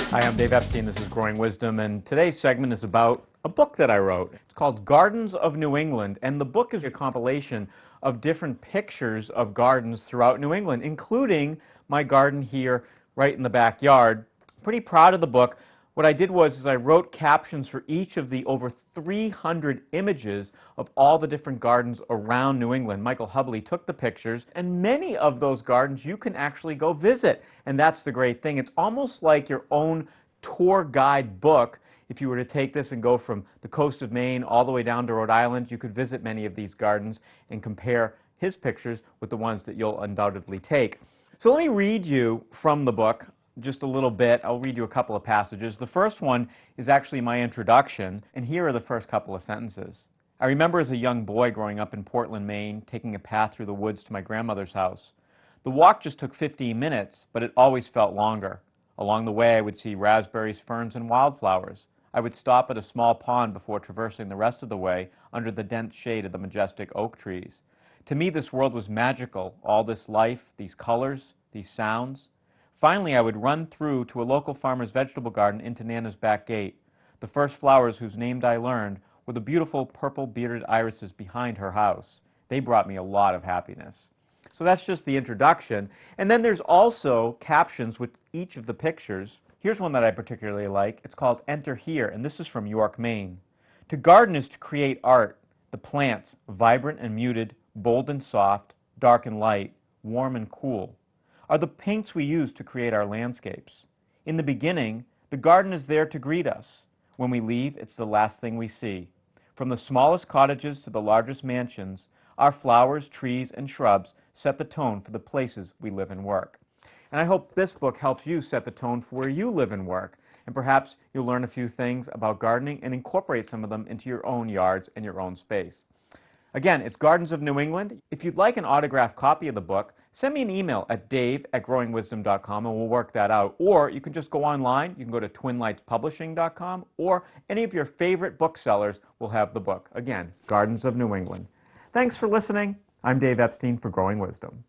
Hi, I'm Dave Epstein. This is Growing Wisdom, and today's segment is about a book that I wrote. It's called Gardens of New England, and the book is a compilation of different pictures of gardens throughout New England, including my garden here right in the backyard. Pretty proud of the book. What I did was I wrote captions for each of the over 300 images of all the different gardens around New England. Michael Hubley took the pictures, and many of those gardens you can actually go visit. And that's the great thing. It's almost like your own tour guide book. If you were to take this and go from the coast of Maine all the way down to Rhode Island, you could visit many of these gardens and compare his pictures with the ones that you'll undoubtedly take. So let me read you from the book just a little bit. I'll read you a couple of passages. The first one is actually my introduction, and here are the first couple of sentences. I remember as a young boy growing up in Portland, Maine, taking a path through the woods to my grandmother's house. The walk just took 15 minutes, but it always felt longer. Along the way, I would see raspberries, ferns, and wildflowers. I would stop at a small pond before traversing the rest of the way under the dense shade of the majestic oak trees. To me, this world was magical, all this life, these colors, these sounds. Finally, I would run through to a local farmer's vegetable garden into Nana's back gate. The first flowers whose names I learned were the beautiful purple-bearded irises behind her house. They brought me a lot of happiness. So that's just the introduction. And then there's also captions with each of the pictures. Here's one that I particularly like. It's called Enter Here, and this is from York, Maine. To garden is to create art. The plants, vibrant and muted, bold and soft, dark and light, warm and cool, are the paints we use to create our landscapes. In the beginning, the garden is there to greet us. When we leave, it's the last thing we see. From the smallest cottages to the largest mansions, our flowers, trees, and shrubs set the tone for the places we live and work. And I hope this book helps you set the tone for where you live and work. And perhaps you'll learn a few things about gardening and incorporate some of them into your own yards and your own space. Again, it's Gardens of New England. If you'd like an autographed copy of the book, send me an email at dave@growingwisdom.com and we'll work that out. Or you can just go online. You can go to twinlightspublishing.com, or any of your favorite booksellers will have the book. Again, Gardens of New England. Thanks for listening. I'm Dave Epstein for Growing Wisdom.